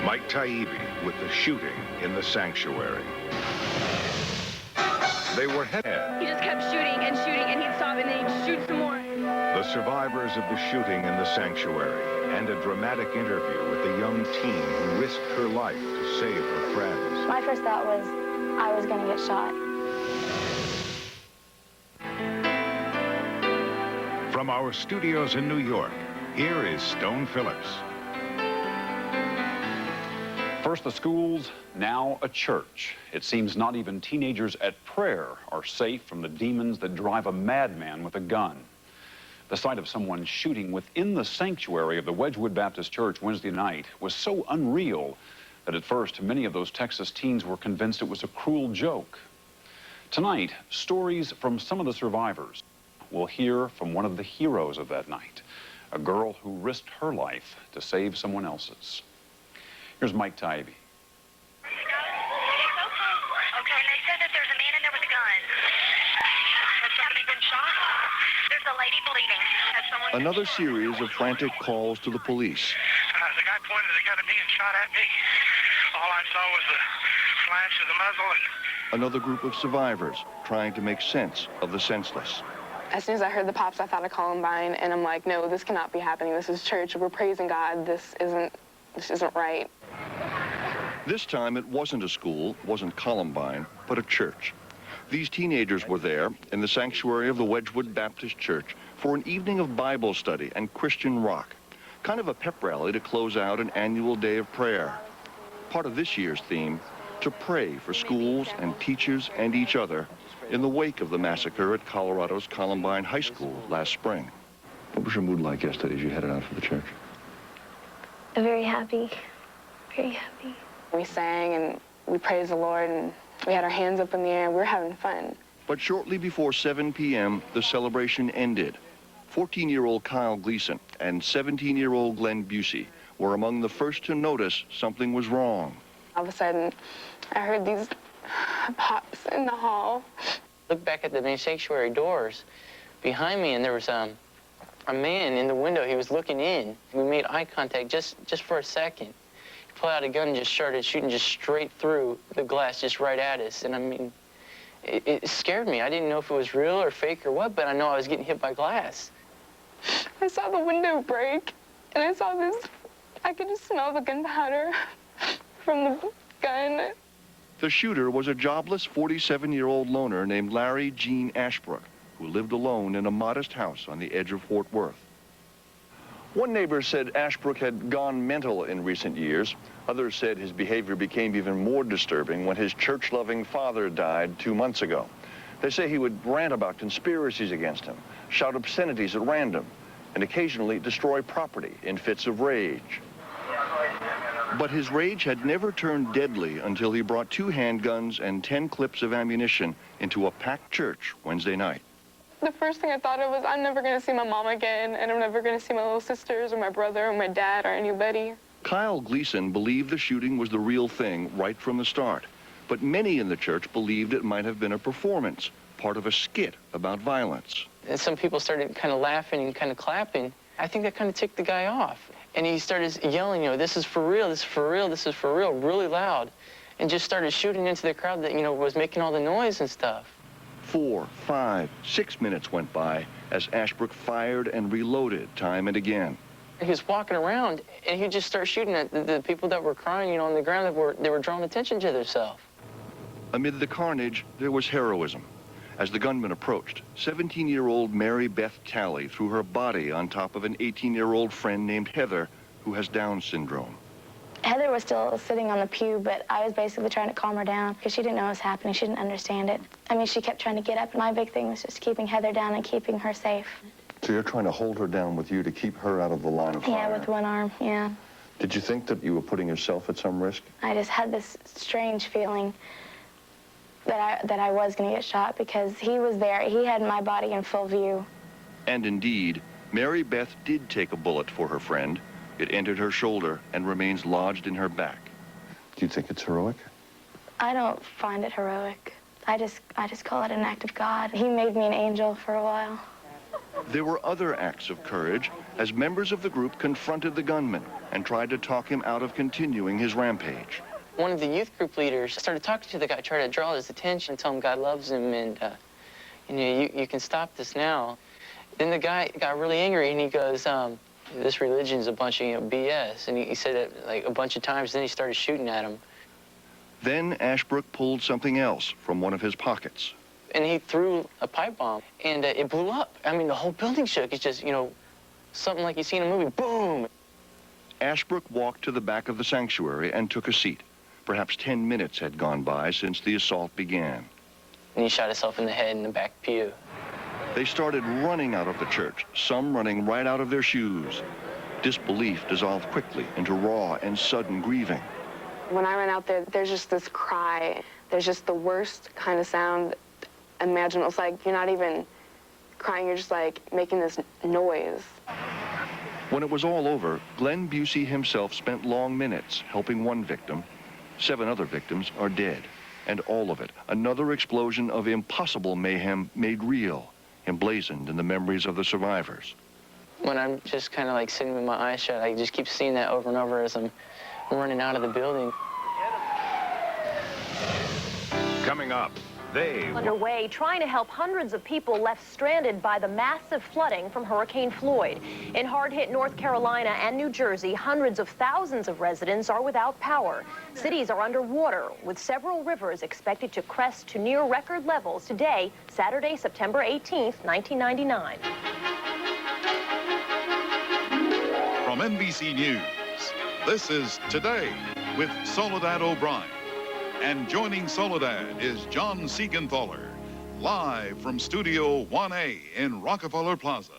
Mike Taibbi with the shooting in the sanctuary. They were head. He just kept shooting, and he'd stop, and then he'd shoot some more. The survivors of the shooting in the sanctuary, and a dramatic interview with the young teen who risked her life to save her friends. My first thought was I was going to get shot. From our studios in New York, here is Stone Phillips. First the schools, now a church. It seems not even teenagers at prayer are safe from the demons that drive a madman with a gun. The sight of someone shooting within the sanctuary of the Wedgwood Baptist Church Wednesday night was so unreal that at first many of those Texas teens were convinced it was a cruel joke. Tonight, stories from some of the survivors. We'll hear from one of the heroes of that night, a girl who risked her life to save someone else's. Here's Mike Taibbi. Okay, they said that there's a man in there with a gun. Has somebody been shot? There's a lady bleeding. Has someone Another series of frantic calls to the police. The guy pointed the gun at me and shot at me. All I saw was the flash of the muzzle. Another group of survivors trying to make sense of the senseless. As soon as I heard the pops, I thought of Columbine, and I'm like, no, this cannot be happening. This is church. We're praising God. This isn't right. This time it wasn't a school, wasn't Columbine, but a church. These teenagers were there in the sanctuary of the Wedgwood Baptist Church for an evening of Bible study and Christian rock, kind of a pep rally to close out an annual day of prayer. Part of this year's theme, to pray for schools and teachers and each other in the wake of the massacre at Colorado's Columbine High School last spring. What was your mood like yesterday as you headed out for the church? Very happy, very happy. We sang and we praised the Lord, and we had our hands up in the air, and we were having fun. But shortly before 7 p.m., the celebration ended. 14-year-old Kyle Gleason and 17-year-old Glenn Busey were among the first to notice something was wrong. All of a sudden, I heard these pops in the hall. Looked back at the main sanctuary doors behind me, and there was a man in the window. He was looking in. We made eye contact just for a second. He pulled out a gun and just started shooting just straight through the glass, just right at us. And I mean, it scared me. I didn't know if it was real or fake or what, but I know I was getting hit by glass. I saw the window break, and I saw this. I could just smell the gunpowder from the gun. The shooter was a jobless 47-year-old loner named Larry Gene Ashbrook, who lived alone in a modest house on the edge of Fort Worth. One neighbor said Ashbrook had gone mental in recent years. Others said his behavior became even more disturbing when his church-loving father died 2 months ago. They say he would rant about conspiracies against him, shout obscenities at random, and occasionally destroy property in fits of rage. But his rage had never turned deadly until he brought 2 handguns and 10 clips of ammunition into a packed church Wednesday night. The first thing I thought of was, I'm never going to see my mom again, and I'm never going to see my little sisters or my brother or my dad or anybody. Kyle Gleason believed the shooting was the real thing right from the start, but many in the church believed it might have been a performance, part of a skit about violence. And some people started kind of laughing and kind of clapping. I think that kind of ticked the guy off. And he started yelling, you know, this is for real, this is for real, this is for real, really loud. And just started shooting into the crowd that, you know, was making all the noise and stuff. 4, 5, 6 minutes went by as Ashbrook fired and reloaded time and again. He was walking around, and he'd just start shooting at the people that were crying, you know, on the ground, that were drawing attention to themselves. Amid the carnage, there was heroism. As the gunman approached, 17-year-old Mary Beth Talley threw her body on top of an 18-year-old friend named Heather, who has Down syndrome. Heather was still sitting on the pew, but I was basically trying to calm her down because she didn't know what was happening. She didn't understand it. I mean, she kept trying to get up, and my big thing was just keeping Heather down and keeping her safe. So you're trying to hold her down with you to keep her out of the line of fire? Yeah, with one arm, yeah. Did you think that you were putting yourself at some risk? I just had this strange feeling that I was going to get shot because he was there. He had my body in full view. And indeed, Mary Beth did take a bullet for her friend. It entered her shoulder and remains lodged in her back. Do you think it's heroic? I don't find it heroic. I just call it an act of God. He made me an angel for a while. There were other acts of courage as members of the group confronted the gunman and tried to talk him out of continuing his rampage. One of the youth group leaders started talking to the guy, tried to draw his attention, tell him God loves him, and you can stop this now. Then the guy got really angry, and he goes, this religion's a bunch of BS. And he said it like a bunch of times, then he started shooting at him. Then Ashbrook pulled something else from one of his pockets. And he threw a pipe bomb, and it blew up. I mean, the whole building shook. It's just, something like you see in a movie, boom. Ashbrook walked to the back of the sanctuary and took a seat. Perhaps 10 minutes had gone by since the assault began. And he shot himself in the head in the back pew. They started running out of the church, some running right out of their shoes. Disbelief dissolved quickly into raw and sudden grieving. When I ran out there, there's just this cry. There's just the worst kind of sound imaginable. It's like you're not even crying, you're just like making this noise. When it was all over, Glenn Busey himself spent long minutes helping one victim. 7 other victims are dead. And all of it, another explosion of impossible mayhem made real, emblazoned in the memories of the survivors. When I'm just kind of like sitting with my eyes shut, I just keep seeing that over and over as I'm running out of the building. Coming up, they underway trying to help hundreds of people left stranded by the massive flooding from Hurricane Floyd. In hard-hit North Carolina and New Jersey, hundreds of thousands of residents are without power. Cities are underwater, with several rivers expected to crest to near record levels today, Saturday, September 18th, 1999. From NBC News, this is Today with Soledad O'Brien. And joining Soledad is John Siegenthaler, live from Studio 1A in Rockefeller Plaza.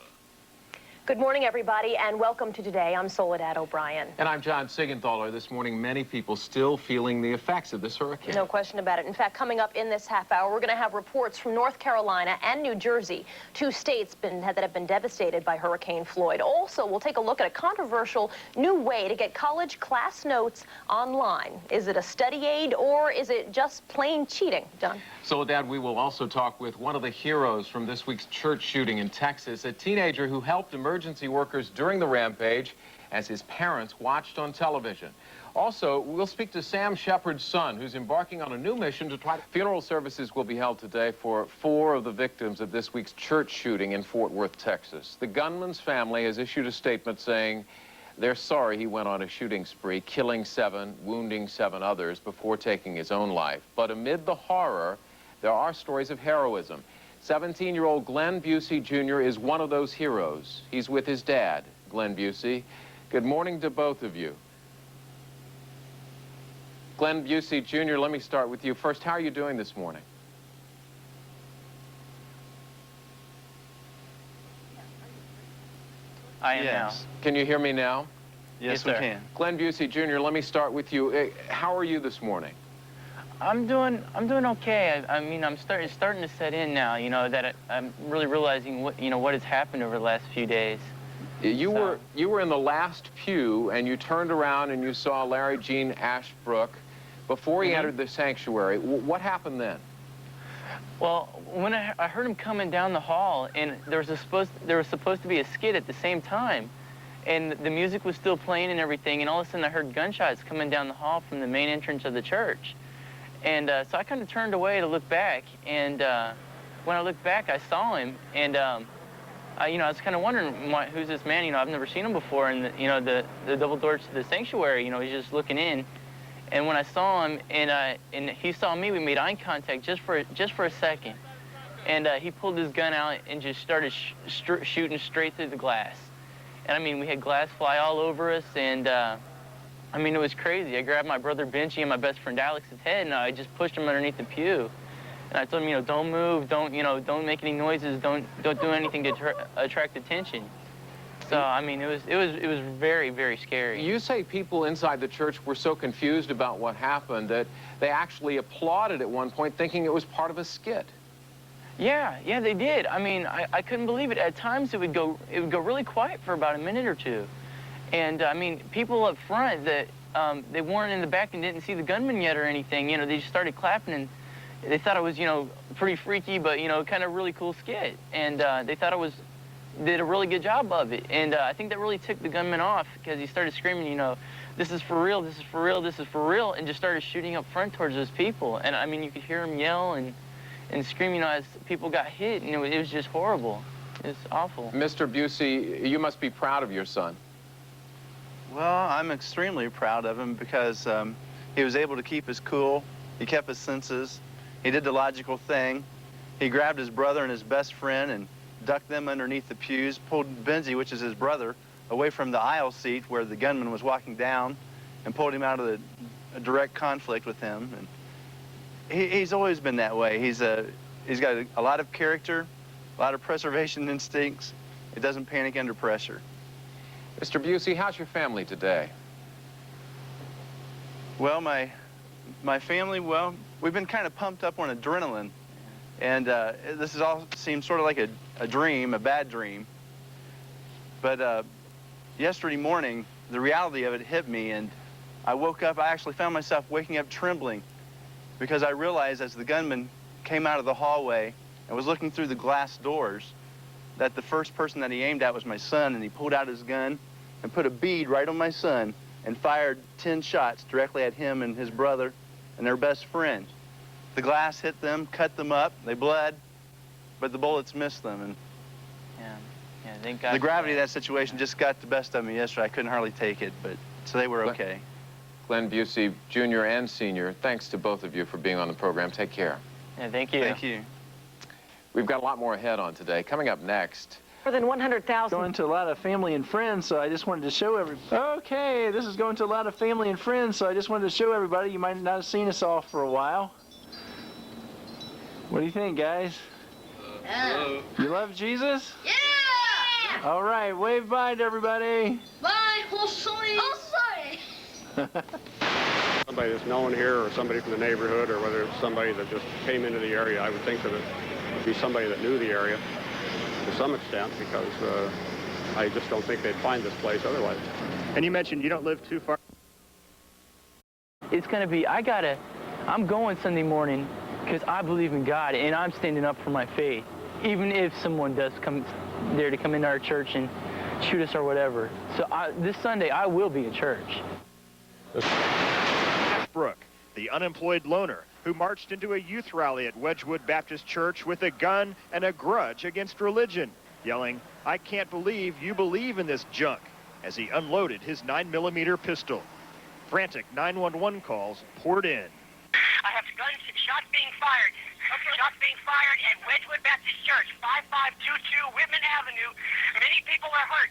Good morning, everybody, and welcome to Today. I'm Soledad O'Brien. And I'm John Siegenthaler. This morning, many people still feeling the effects of this hurricane. No question about it. In fact, coming up in this half hour, we're going to have reports from North Carolina and New Jersey, 2 states that have been devastated by Hurricane Floyd. Also, we'll take a look at a controversial new way to get college class notes online. Is it a study aid or is it just plain cheating, John? Soledad, we will also talk with one of the heroes from this week's church shooting in Texas, a teenager who helped emergency workers during the rampage as his parents watched on television. Also, we'll speak to Sam Shepard's son, who's embarking on a new mission to try to... Funeral services will be held today for 4 of the victims of this week's church shooting in Fort Worth, Texas. The gunman's family has issued a statement saying they're sorry he went on a shooting spree, killing 7, wounding 7 others before taking his own life. But amid the horror, there are stories of heroism. 17-year-old Glenn Busey Jr. is one of those heroes. He's with his dad, Glenn Busey. Good morning to both of you. Glenn Busey Jr., let me start with you. First, how are you doing this morning? I am now. Can you hear me now? Yes, we can. Glenn Busey Jr., let me start with you. How are you this morning? I'm doing okay. I mean, I'm starting to set in now. That I'm really realizing what has happened over the last few days. You were in the last pew, and you turned around and you saw Larry Gene Ashbrook before he entered the sanctuary. What happened then? Well, when I heard him coming down the hall, and there was supposed to be a skit at the same time, and the music was still playing and everything, and all of a sudden I heard gunshots coming down the hall from the main entrance of the church. And so I kind of turned away to look back, and when I looked back, I saw him, and I was kind of wondering, who's this man? I've never seen him before, and the double doors to the sanctuary, he's just looking in. And when I saw him, and he saw me, we made eye contact just for a second, and he pulled his gun out and just started shooting straight through the glass. And I mean, we had glass fly all over us, and I mean, it was crazy. I grabbed my brother Benji and my best friend Alex's head, and I just pushed him underneath the pew. And I told him, don't move, don't make any noises, don't do anything to attract attention. So I mean, it was very, very scary. You say people inside the church were so confused about what happened that they actually applauded at one point, thinking it was part of a skit. Yeah, they did. I mean, I couldn't believe it. At times, it would go really quiet for about a minute or two. And I mean, people up front that they weren't in the back and didn't see the gunman yet or anything, they just started clapping, and they thought it was, pretty freaky, but, kind of really cool skit. And they thought it was did a really good job of it. And I think that really ticked the gunman off because he started screaming, you know, this is for real, this is for real, this is for real, and just started shooting up front towards those people. And I mean, you could hear him yell and scream, you know, as people got hit. You know, it was just horrible. It's awful. Mr. Busey, you must be proud of your son. Well, I'm extremely proud of him because he was able to keep his cool. He kept his senses. He did the logical thing. He grabbed his brother and his best friend and ducked them underneath the pews, pulled Benzie, which is his brother, away from the aisle seat where the gunman was walking down, and pulled him out of a direct conflict with him. And he's always been that way. He's got a lot of character, a lot of preservation instincts. He doesn't panic under pressure. Mr. Busey, how's your family today? Well, my family, well, we've been kind of pumped up on adrenaline. And this has all seemed sort of like a dream, a bad dream. But yesterday morning, the reality of it hit me, and I woke up, I actually found myself waking up trembling because I realized as the gunman came out of the hallway and was looking through the glass doors that the first person that he aimed at was my son, and he pulled out his gun and put a bead right on my son and fired 10 shots directly at him and his brother and their best friend. The glass hit them, cut them up, they bled, but the bullets missed them. And yeah, thank God. The gravity of that situation just got the best of me yesterday. I couldn't hardly take it, but so they were okay. Glenn Busey, Jr. and Sr., thanks to both of you for being on the program. Take care. Yeah, thank you. Thank you. We've got a lot more ahead on today. Coming up next. More than 100,000. Going to a lot of family and friends, so I just wanted to show everybody. Okay, this is going to a lot of family and friends, so I just wanted to show everybody. You might not have seen us all for a while. What do you think, guys? Hello. You love Jesus? Yeah! All right, wave bye to everybody. Bye, Hosoi. Somebody that's known here or somebody from the neighborhood or whether it's somebody that just came into the area, I would think that it would be somebody that knew the area to some extent because I just don't think they'd find this place otherwise. And you mentioned you don't live too far. It's going to be, I'm going Sunday morning because I believe in God and I'm standing up for my faith, even if someone does come there to come into our church and shoot us or whatever. So this Sunday, I will be in church. Ashbrook, the unemployed loner who marched into a youth rally at Wedgwood Baptist Church with a gun and a grudge against religion, yelling, "I can't believe you believe in this junk," as he unloaded his 9mm pistol. Frantic 911 calls poured in. I have shots being fired. Shots being fired at Wedgwood Baptist Church, 5522 Whitman Avenue. Many people are hurt.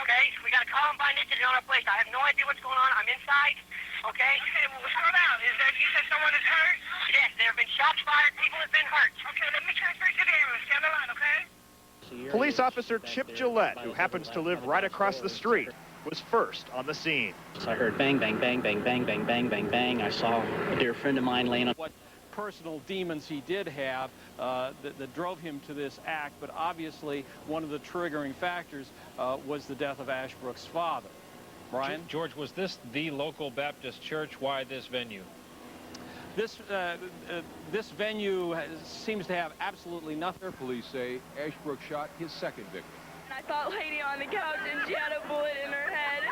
Okay, we got a Columbine incident on our place. I have no idea what's going on. I'm inside. Okay? Okay, well, what's going on? You said someone is hurt? Yes, there have been shots fired. People have been hurt. Okay, let me transfer you to the ambulance. Stay on the line, okay? Police officer Chip Gillette, who happens to live right across the street, was first on the scene. I heard bang, bang, bang, bang, bang, bang, bang, bang, bang. I saw a dear friend of mine laying on. What personal demons he did have that drove him to this act, but obviously one of the triggering factors was the death of Ashbrook's father. Brian? George, was this the local Baptist church? Why this venue? This venue seems to have absolutely nothing. Police say Ashbrook shot his second victim. I saw a lady on the couch and she had a bullet in her head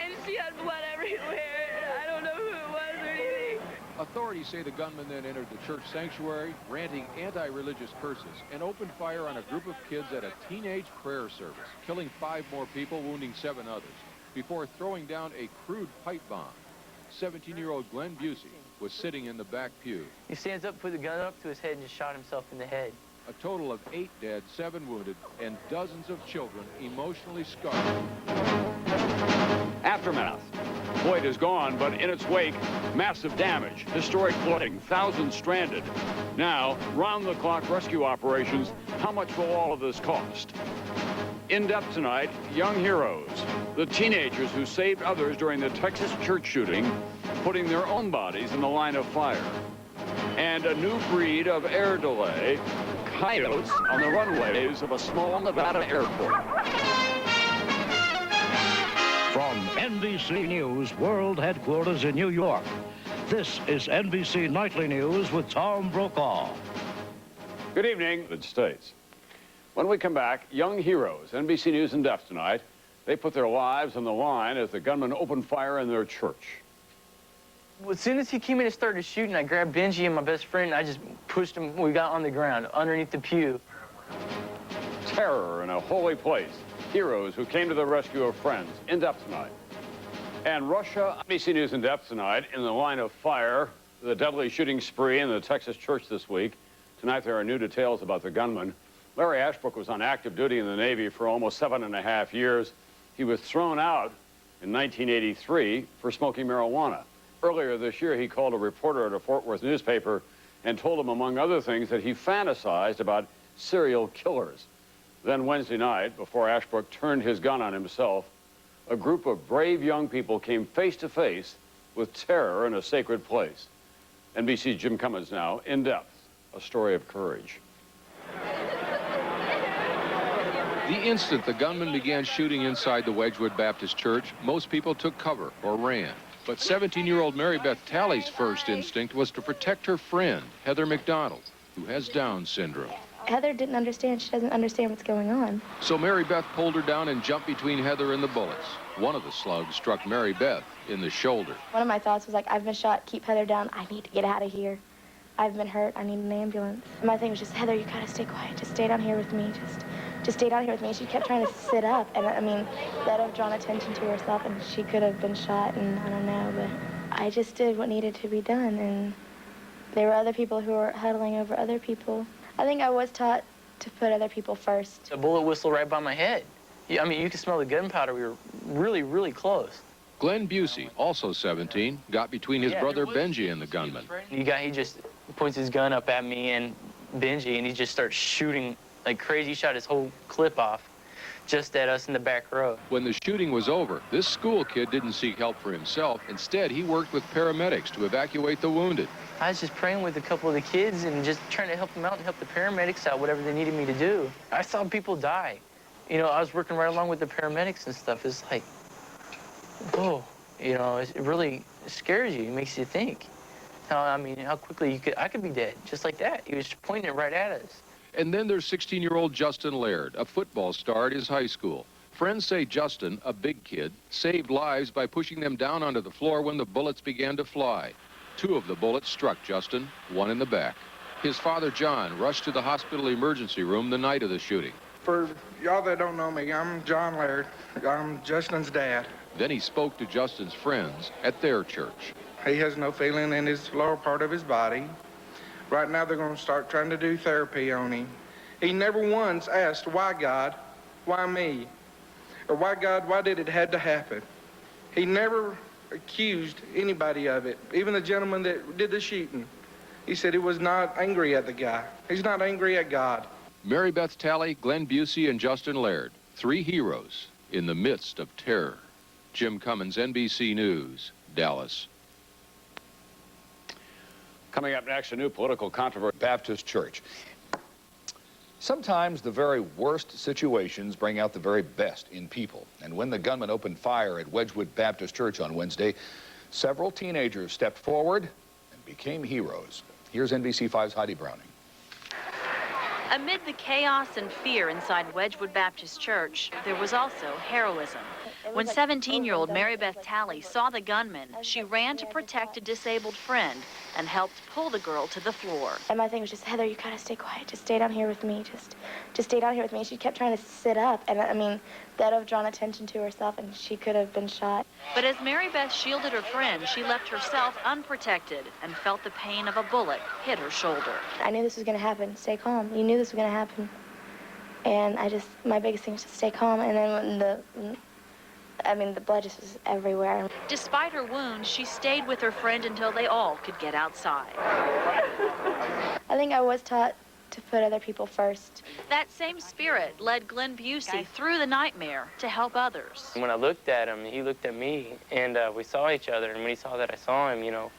and she had blood everywhere. I don't know who it was or anything. Authorities say the gunman then entered the church sanctuary, ranting anti-religious curses, and opened fire on a group of kids at a teenage prayer service, killing 5 more people, wounding 7 others, before throwing down a crude pipe bomb. 17-year-old Glenn Busey was sitting in the back pew. He stands up, put the gun up to his head, and just shot himself in the head. A total of 8 dead, 7 wounded, and dozens of children emotionally scarred. Aftermath. Floyd is gone, but in its wake, massive damage, historic flooding, thousands stranded. Now, round-the-clock rescue operations. How much will all of this cost? In depth tonight, young heroes, the teenagers who saved others during the Texas church shooting, putting their own bodies in the line of fire. And a new breed of air delay, coyotes on the runways of a small Nevada airport. From NBC News World Headquarters in New York, this is NBC Nightly News with Tom Brokaw. Good evening, United States. When we come back, young heroes, NBC News in depth tonight. They put their lives on the line as the gunman opened fire in their church. As soon as he came in and started shooting, I grabbed Benji and my best friend, and I just pushed him. We got on the ground, underneath the pew. Terror in a holy place. Heroes who came to the rescue of friends. In depth tonight. And Russia, NBC News in depth tonight. In the line of fire, the deadly shooting spree in the Texas church this week. Tonight there are new details about the gunman. Larry Ashbrook was on active duty in the Navy for almost 7.5 years. He was thrown out in 1983 for smoking marijuana. Earlier this year, he called a reporter at a Fort Worth newspaper and told him, among other things, that he fantasized about serial killers. Then Wednesday night, before Ashbrook turned his gun on himself, a group of brave young people came face to face with terror in a sacred place. NBC's Jim Cummins now, in depth, a story of courage. The instant the gunman began shooting inside the Wedgwood Baptist Church, most people took cover or ran. But 17-year-old Mary Beth Talley's first instinct was to protect her friend, Heather McDonald, who has Down syndrome. Heather didn't understand. She doesn't understand what's going on. So Mary Beth pulled her down and jumped between Heather and the bullets. One of the slugs struck Mary Beth in the shoulder. One of my thoughts was like, I've been shot, keep Heather down, I need to get out of here. I've been hurt, I need an ambulance. My thing was just, Heather, you gotta stay quiet, just stay down here with me, just stay down here with me. She kept trying to sit up, and I mean, that'd have drawn attention to herself, and she could have been shot, and I don't know, but I just did what needed to be done, and there were other people who were huddling over other people. I think I was taught to put other people first. A bullet whistled right by my head. I mean, you could smell the gunpowder. We were really, really close. Glenn Busey, also 17, got between his brother Benji and the gunman. He just points his gun up at me and Benji, and he just starts shooting like crazy. He shot his whole clip off just at us in the back row. When the shooting was over, this school kid didn't seek help for himself. Instead, he worked with paramedics to evacuate the wounded. I was just praying with a couple of the kids and just trying to help them out and help the paramedics out, whatever they needed me to do. I saw people die. You know, I was working right along with the paramedics and stuff. It's like, whoa, you know, it really scares you. It makes you think. How quickly I could be dead, just like that. He was pointing it right at us. And then there's 16-year-old Justin Laird, a football star at his high school. Friends say Justin, a big kid, saved lives by pushing them down onto the floor when the bullets began to fly. 2 of the bullets struck Justin, 1 in the back. His father, John, rushed to the hospital emergency room the night of the shooting. For y'all that don't know me, I'm John Laird. I'm Justin's dad. Then he spoke to Justin's friends at their church. He has no feeling in his lower part of his body. Right now they're going to start trying to do therapy on him. He never once asked, why God, why me? Or why God, why did it have to happen? He never accused anybody of it, even the gentleman that did the shooting. He said he was not angry at the guy. He's not angry at God. Mary Beth Talley, Glenn Busey, and Justin Laird, 3 heroes in the midst of terror. Jim Cummins, NBC News, Dallas. Coming up next, a new political controversy. Baptist Church. Sometimes the very worst situations bring out the very best in people. And when the gunman opened fire at Wedgwood Baptist Church on Wednesday, several teenagers stepped forward and became heroes. Here's NBC5's Heidi Browning. Amid the chaos and fear inside Wedgwood Baptist Church, there was also heroism. When 17-year-old Mary Beth Talley saw the gunman, she ran to protect a disabled friend and helped pull the girl to the floor. And my thing was just, Heather, you gotta stay quiet. Just stay down here with me. Just stay down here with me. She kept trying to sit up, and I mean, that'd have drawn attention to herself, and she could have been shot. But as Mary Beth shielded her friend, she left herself unprotected and felt the pain of a bullet hit her shoulder. I knew this was gonna happen. Stay calm. You knew this was gonna happen. And my biggest thing was to stay calm. And then when the blood just was everywhere. Despite her wounds, she stayed with her friend until they all could get outside. I think I was taught to put other people first. That same spirit led Glenn Busey through the nightmare to help others. When I looked at him, he looked at me, and we saw each other. And when he saw that I saw him, you know,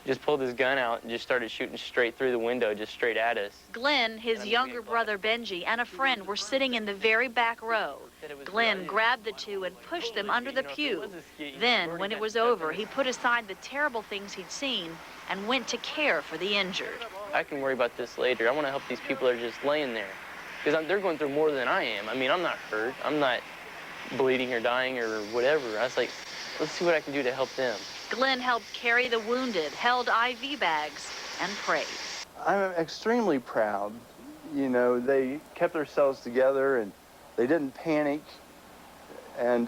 just pulled his gun out and just started shooting straight through the window, just straight at us. Glenn, his younger brother Benji, and a friend were sitting in the very back row. Glenn grabbed the 2 and pushed them under the pew. Then, when it was over, he put aside the terrible things he'd seen and went to care for the injured. I can worry about this later. I want to help these people that are just laying there. because they're going through more than I am. I mean, I'm not hurt. I'm not bleeding or dying or whatever. I was like, let's see what I can do to help them. Glenn helped carry the wounded, held IV bags, and prayed. I'm extremely proud. You know, they kept themselves together and they didn't panic, and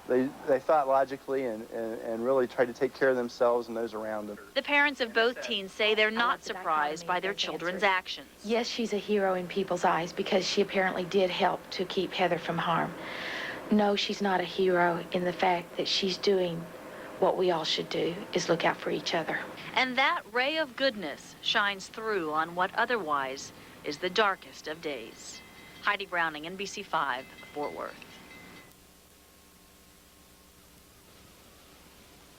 they thought logically and really tried to take care of themselves and those around them. The parents of both teens say they're not surprised by their children's actions. Yes, she's a hero in people's eyes because she apparently did help to keep Heather from harm. No, she's not a hero in the fact that she's doing what we all should do, is look out for each other. And that ray of goodness shines through on what otherwise is the darkest of days. Heidi Browning, NBC5, Fort Worth.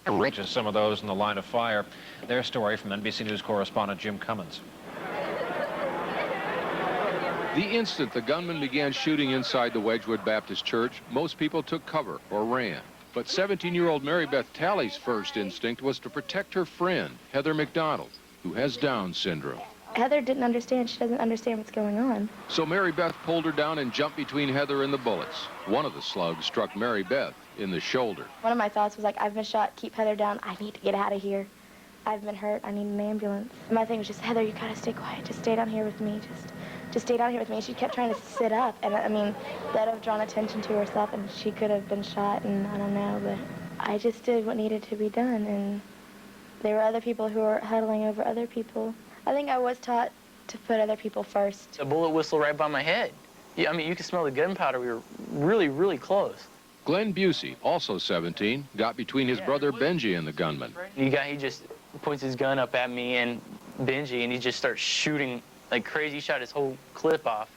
Reaches some of those in the line of fire. Their story from NBC News correspondent Jim Cummins. The instant the gunman began shooting inside the Wedgwood Baptist Church, most people took cover or ran. But 17-year-old Mary Beth Talley's first instinct was to protect her friend, Heather McDonald, who has Down syndrome. Heather didn't understand. She doesn't understand what's going on. So Mary Beth pulled her down and jumped between Heather and the bullets. One of the slugs struck Mary Beth in the shoulder. One of my thoughts was like, I've been shot, keep Heather down, I need to get out of here. I've been hurt, I need an ambulance. My thing was just, Heather, you gotta stay quiet, just stay down here with me, just stay down here with me. She kept trying to sit up, and I mean, that would have drawn attention to herself, and she could have been shot, and I don't know, but I just did what needed to be done, and there were other people who were huddling over other people. I think I was taught to put other people first. A bullet whistle right by my head. Yeah, I mean, you could smell the gunpowder. We were really, really close. Glenn Busey, also 17, got between his brother Benji and the gunman. He just points his gun up at me and Benji, and he just starts shooting like crazy. He shot his whole clip off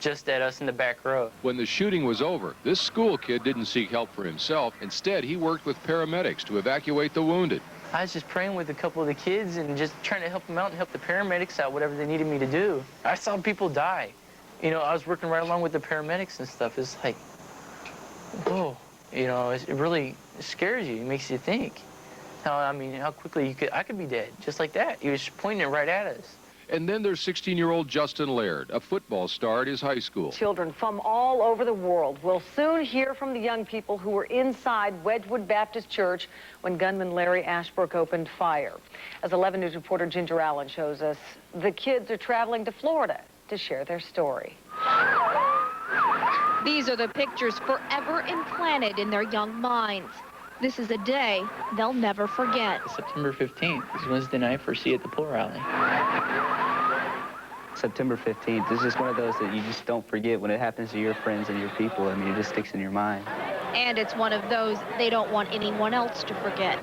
just at us in the back row. When the shooting was over, this school kid didn't seek help for himself. Instead, he worked with paramedics to evacuate the wounded. I was just praying with a couple of the kids and just trying to help them out and help the paramedics out, whatever they needed me to do. I saw people die. You know, I was working right along with the paramedics and stuff. It's like, whoa, you know, it really scares you. It makes you think. How quickly I could be dead, just like that. He was pointing it right at us. And then there's 16-year-old Justin Laird, a football star at his high school. Children from all over the world will soon hear from the young people who were inside Wedgwood Baptist Church when gunman Larry Ashbrook opened fire. As 11 News reporter Ginger Allen shows us, the kids are traveling to Florida to share their story. These are the pictures forever implanted in their young minds. This is a day they'll never forget. September 15th is Wednesday night for See at the Pool Rally. September 15th is just one of those that you just don't forget when it happens to your friends and your people. I mean, it just sticks in your mind. And it's one of those they don't want anyone else to forget.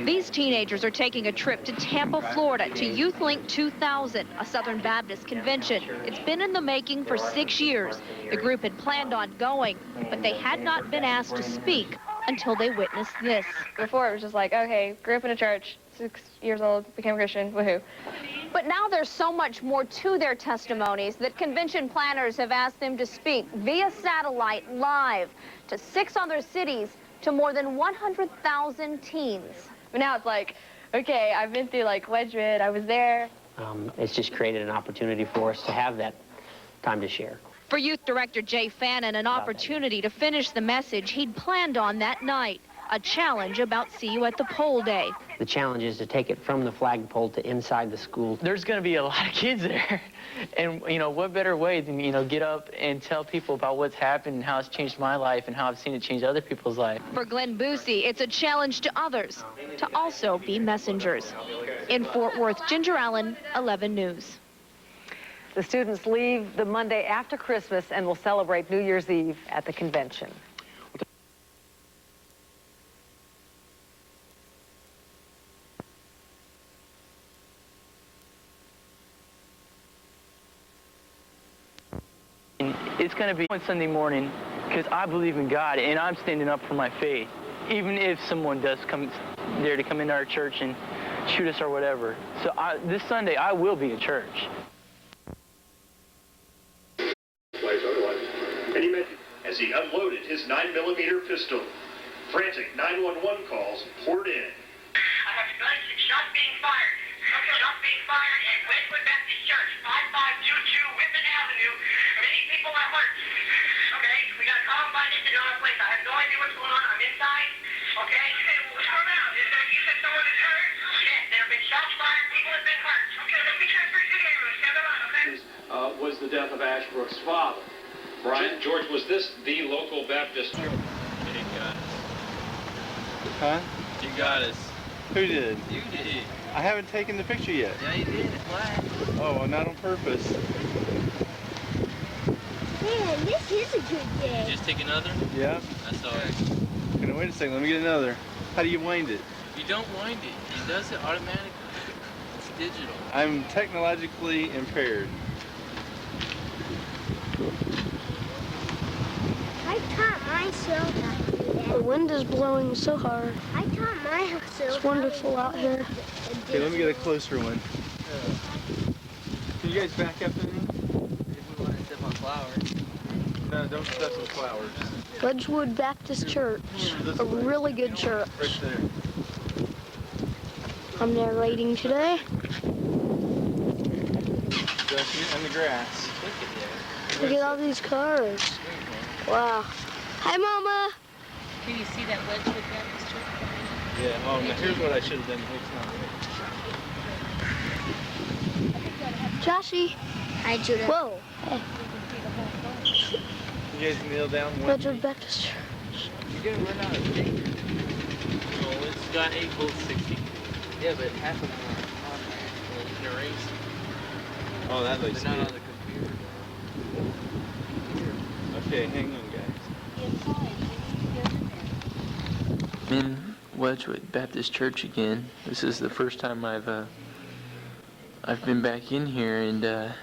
These teenagers are taking a trip to Tampa, Florida to YouthLink 2000, a Southern Baptist convention. It's been in the making for 6 years. The group had planned on going, but they had not been asked to speak until they witnessed this. Before, it was just like, okay, grew up in a church, 6 years old, became a Christian, woohoo. But now there's so much more to their testimonies that convention planners have asked them to speak via satellite live to 6 other cities to more than 100,000 teens. But now it's like, okay, I've been through like Wedgwood, I was there. It's just created an opportunity for us to have that time to share. For Youth Director Jay Fannin, an opportunity to finish the message he'd planned on that night, a challenge about See You at the Pole Day. The challenge is to take it from the flagpole to inside the school. There's going to be a lot of kids there. And, you know, what better way than, you know, get up and tell people about what's happened and how it's changed my life and how I've seen it change other people's life. For Glenn Busey, it's a challenge to others to also be messengers. In Fort Worth, Ginger Allen, 11 News. The students leave the Monday after Christmas and will celebrate New Year's Eve at the convention. It's going to be on Sunday morning because I believe in God and I'm standing up for my faith, even if someone does come there to come into our church and shoot us or whatever. So this Sunday, I will be in church. And he meant as he unloaded his 9mm pistol. Frantic 911 calls poured in. I have gunshots Shots being fired. Shots being fired at Wedgwood Baptist Church, 5522 Whitman Avenue. Many people are hurt. Okay, we got to call and find it in another place. I have no idea what's going on. I'm inside. Okay? Hey, what's going on? You said someone is hurt? Yes, there have been shots fired. People have been hurt. Okay, let me transfer you to the ambulance. Stand by, okay? Was the death of Ashbrook's father. Brian, George, was this the local Baptist church? Huh? You got us. Who did? You did. I haven't taken the picture yet. Yeah, you did. Why? Oh, well, not on purpose. Man, this is a good day. Just take another? Yeah. I saw it. Okay, wait a second. Let me get another. How do you wind it? You don't wind it. It does it automatically. It's digital. I'm technologically impaired. I taught myself how to do that. The wind is blowing so hard. I taught myself. It's wonderful out here. Okay, let me get a closer one. Can you guys back up any? If we want to step on flowers. No, don't step on flowers. Wedgwood Baptist Church, a really good church. Right there. I'm narrating today. In the grass. Look at all these cars. Wow. Hi, Mama. Can you see that Wedgwood Baptist Church? Yeah, oh, now here's what I should have done the whole time. Joshy. Hi, Judah. Whoa. Hey. You guys kneel down. Wedgwood Baptist Church. You're going to run out of stickers. Oh, it's got 8 volts, 60. Yeah, but half of them are in a race. Oh, that looks They're not good. on the computer. Okay, hang on, guys. In Wedgwood Baptist Church again. This is the first time I've been back in here, and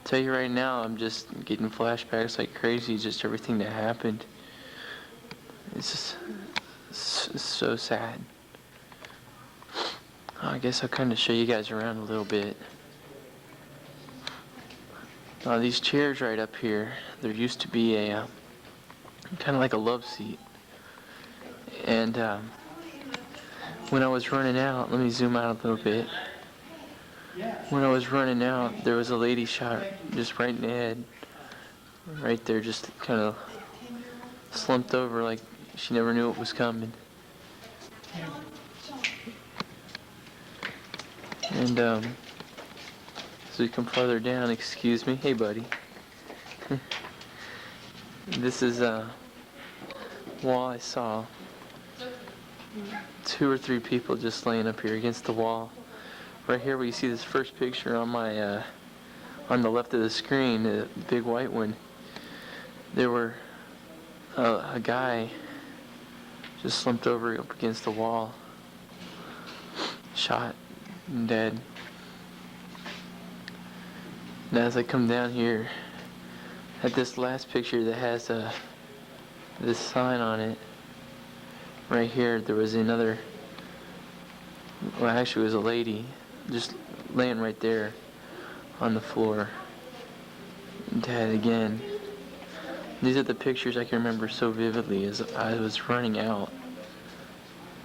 tell you right now, I'm just getting flashbacks like crazy. Just everything that happened. It's just so sad. I guess I'll kind of show you guys around a little bit. These chairs right up here, there used to be a kind of like a love seat. And when I was running out, let me zoom out a little bit. When I was running out, there was a lady shot just right in the head. Right there, just kind of slumped over like she never knew it was coming. And as we come further down, excuse me, hey buddy. This is a wall I saw. 2 or 3 people just laying up here against the wall. Right here where you see this first picture on my on the left of the screen, the big white one, there were a guy just slumped over up against the wall, shot and dead. And as I come down here at this last picture that has this sign on it, right here there was another, well actually it was a lady just laying right there on the floor, dead again. These are the pictures I can remember so vividly as I was running out.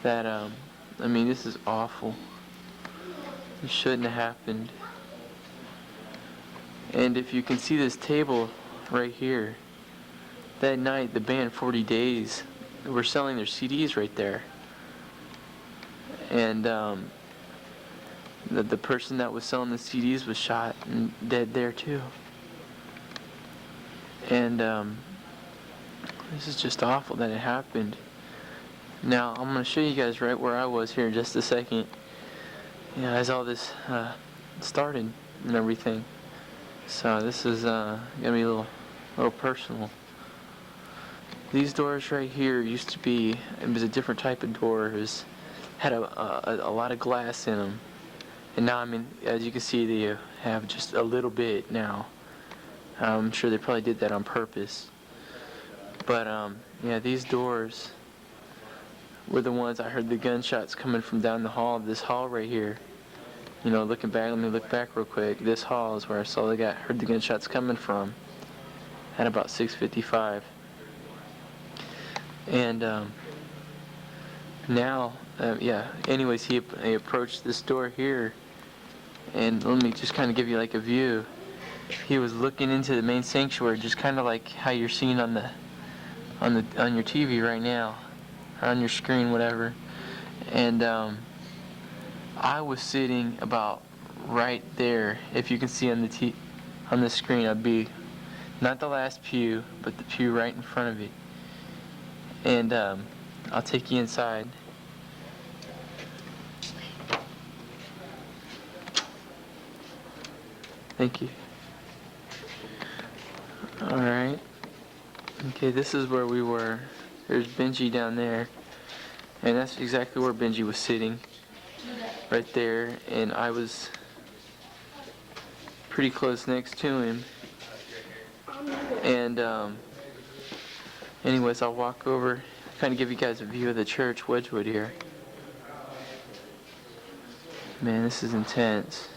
That I mean, this is awful. It shouldn't have happened. And if you can see this table right here, that night the band 40 Days were selling their CDs right there. And the person that was selling the CDs was shot and dead there too. And this is just awful that it happened. Now I'm going to show you guys right where I was here in just a second, as all this started and everything. So this is gonna be a little personal. These doors right here used to be, it was a different type of door. It had a lot of glass in them, and now I mean, as you can see, they have just a little bit now. I'm sure they probably did that on purpose. But yeah, these doors were the ones I heard the gunshots coming from down the hall of this hall right here. You know, looking back, let me look back real quick. This hall is where I saw heard the gunshots coming from at about 6:55. And now yeah. Anyways, he approached this door here, and let me just kind of give you like a view. He was looking into the main sanctuary, just kind of like how you're seeing on your TV right now, or on your screen, whatever. And I was sitting about right there. If you can see on the screen, I'd be not the last pew, but the pew right in front of it. And I'll take you inside. Thank you. All right. Okay, this is where we were. There's Benji down there. And that's exactly where Benji was sitting. Right there. And I was pretty close next to him. And anyways, I'll walk over, kind of give you guys a view of the church, Wedgwood here. Man, this is intense.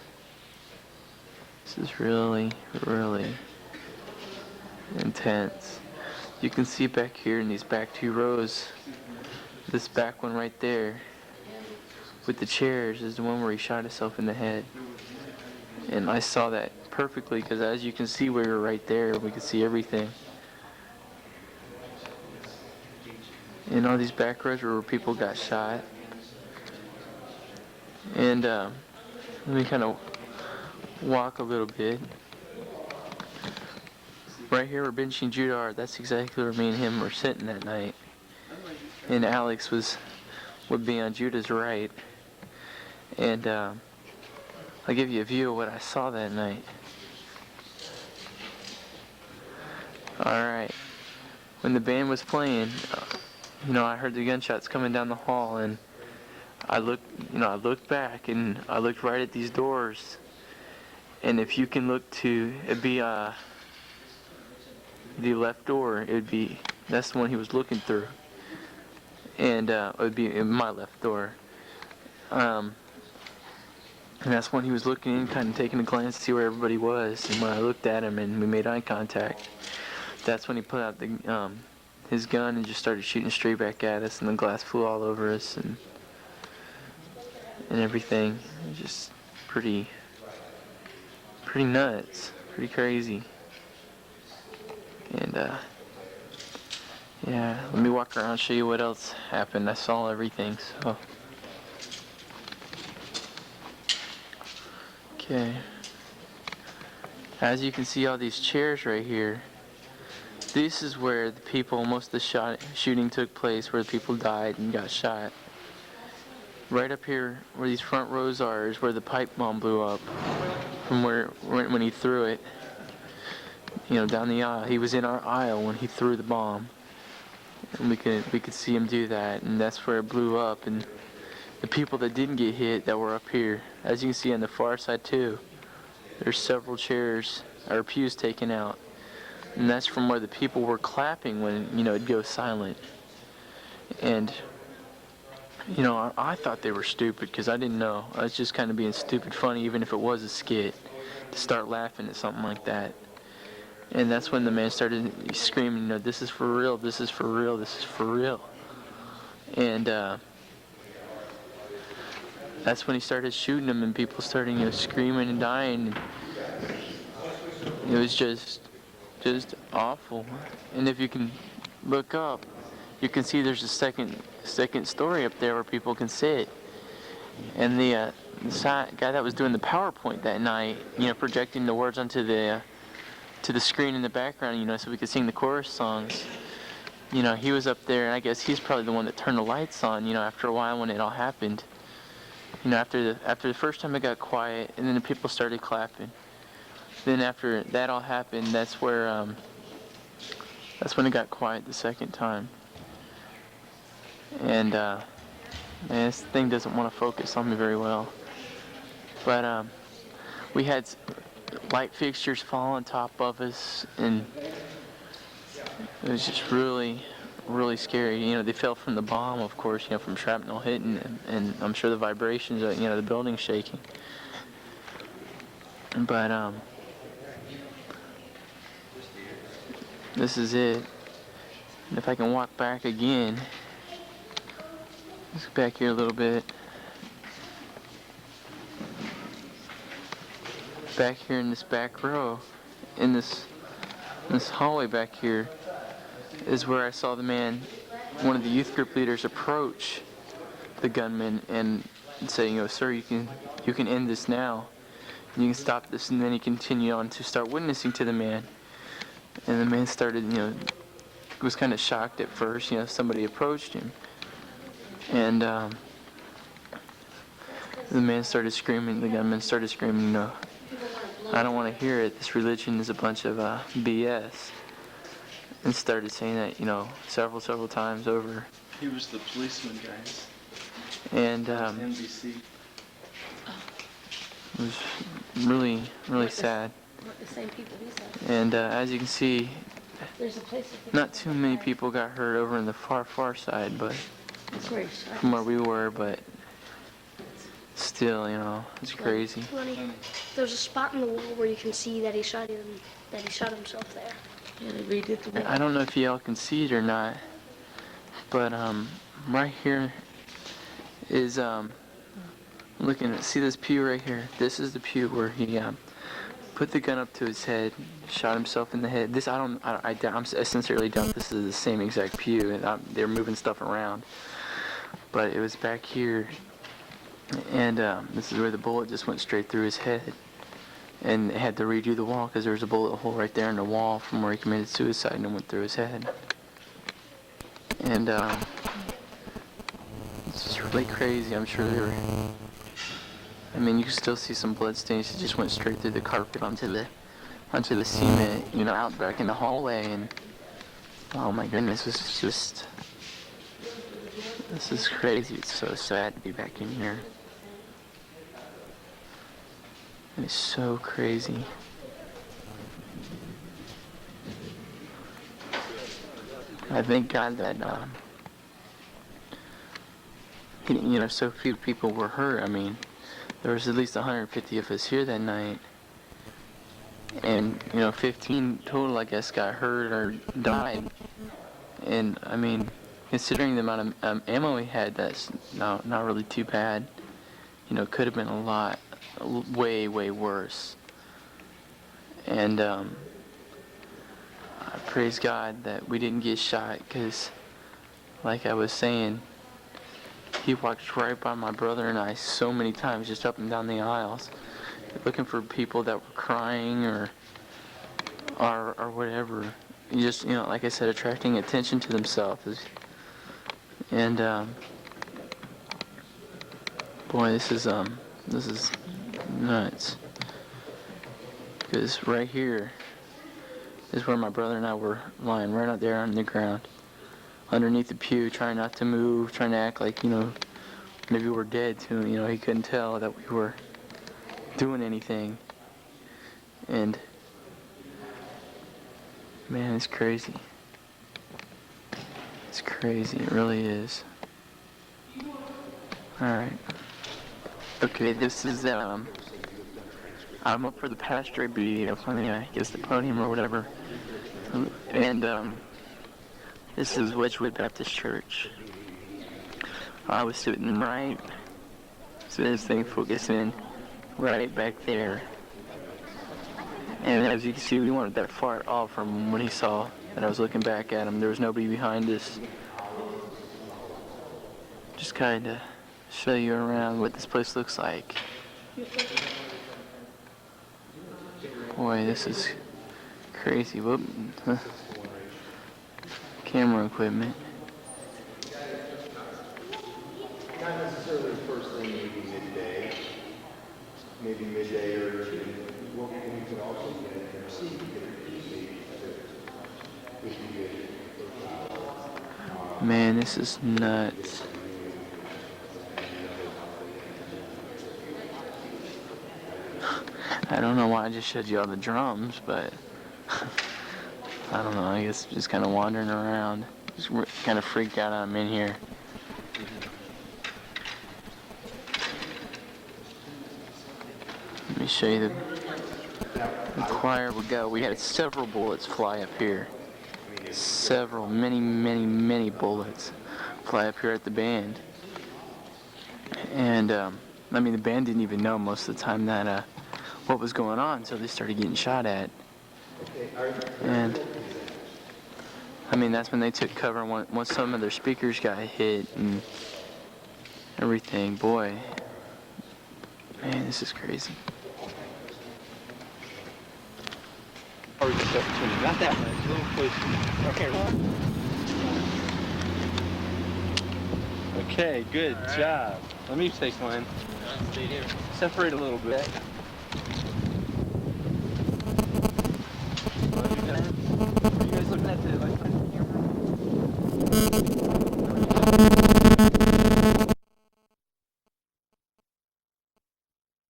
This is really, really intense. You can see back here in these back 2 rows, this back one right there with the chairs is the one where he shot himself in the head. And I saw that perfectly because as you can see, we were right there. We could see everything. And all these back rows were where people got shot. And let me kind of walk a little bit. Right here where Benji and Judah are, that's exactly where me and him were sitting that night. And Alex would be on Judah's right. And I'll give you a view of what I saw that night. Alright. When the band was playing, I heard the gunshots coming down the hall, and I looked back, and I looked right at these doors. And if you can look to, it'd be the left door, that's the one he was looking through. And it would be in my left door. And that's when he was looking in, kind of taking a glance to see where everybody was. And when I looked at him and we made eye contact, that's when he put out his gun and just started shooting straight back at us, and the glass flew all over us and everything. It was just pretty nuts, pretty crazy. And yeah, let me walk around and show you what else happened. I saw everything, so. Okay. As you can see, all these chairs right here, this is where most of the shooting took place, where the people died and got shot. Right up here, where these front rows are, is where the pipe bomb blew up. From when he threw it, down the aisle. He was in our aisle when he threw the bomb, and we could see him do that, and that's where it blew up. And the people that didn't get hit, that were up here, as you can see on the far side too, there's several chairs or pews taken out, and that's from where the people were clapping when it'd go silent. And I thought they were stupid because I didn't know. I was just kind of being stupid funny, even if it was a skit, to start laughing at something like that. And that's when the man started screaming, this is for real, this is for real, this is for real. And that's when he started shooting them, and people started screaming and dying. It was just awful. And if you can look up, you can see there's a second story up there where people can sit. And the guy that was doing the PowerPoint that night, projecting the words onto the screen in the background, so we could sing the chorus songs. He was up there, and I guess he's probably the one that turned the lights on, after a while when it all happened. After the first time it got quiet, and then the people started clapping. Then after that all happened, that's when it got quiet the second time. And man, this thing doesn't want to focus on me very well. But we had light fixtures fall on top of us, and it was just really, really scary. They fell from the bomb, of course, from shrapnel hitting, and I'm sure the vibrations of, the building shaking. But this is it. And if I can walk back again, Let's go back here a little bit. Back here in this back row, in this hallway back here, is where I saw the man, one of the youth group leaders, approach the gunman and say, sir, you can end this now. You can stop this. And then he continued on to start witnessing to the man. And the man started, was kind of shocked at first. Somebody approached him. And the man started screaming, the gunman started screaming, I don't want to hear it. This religion is a bunch of BS. And started saying that, several times over. He was the policeman, guys. And NBC. It was really, really sad. What the same people he said. And as you can see, There's a place not too many people got hurt over on the far side, but from where we were, but still, it's crazy. There's a spot in the wall where you can see that he shot himself there. Yeah, they redid the wall. I don't know if y'all can see it or not, but right here is looking at, see this pew right here? This is the pew where he put the gun up to his head, shot himself in the head. This I sincerely doubt this is the same exact pew, and they're moving stuff around. But it was back here, and this is where the bullet just went straight through his head, and they had to redo the wall because there was a bullet hole right there in the wall from where he committed suicide, and it went through his head. And it's just really crazy. I'm sure they were. I mean, you can still see some blood stains. It just went straight through the carpet onto the cement, out back in the hallway. And oh my goodness, this is crazy. It's so sad to be back in here. It's so crazy. I thank God that so few people were hurt. I mean, there was at least 150 of us here that night, and 15 total, I guess, got hurt or died. And I mean, considering the amount of ammo we had, that's not really too bad. Could have been a lot, way worse. And I praise God that we didn't get shot, because, like I was saying, he walked right by my brother and I so many times, just up and down the aisles, looking for people that were crying or whatever. Just, like I said, attracting attention to themselves. And boy, this is nuts. Because right here is where my brother and I were lying, right out there on the ground, underneath the pew, trying not to move, trying to act like, maybe we're dead to him. He couldn't tell that we were doing anything. And man, it's crazy. It's crazy, it really is. Alright. Okay, this is, I'm up for the pastorate, I guess the podium or whatever. And, this is Wedgwood Baptist Church. I was sitting right, so this thing focusing right back there. And as you can see, we weren't that far off from when he saw that I was looking back at him. There was nobody behind us. Just kind of show you around what this place looks like. Boy, this is crazy. Whoop. Camera equipment. Not necessarily first thing, maybe midday or what we can also get and receive Man, this is nuts. I don't know why I just showed you all the drums, but I don't know, I guess just kind of wandering around. Just kind of freaked out I'm in here. Let me show you the choir we got. We had several bullets fly up here. Several, many bullets fly up here at the band. And I mean, the band didn't even know most of the time that what was going on, so they started getting shot at. And I mean, that's when they took cover. Once some of their speakers got hit and everything, boy, man, this is crazy. Not that much, a little closer. Okay. Okay, good job. Let me take mine. Stay here. Separate a little bit. Are you guys looking at the camera?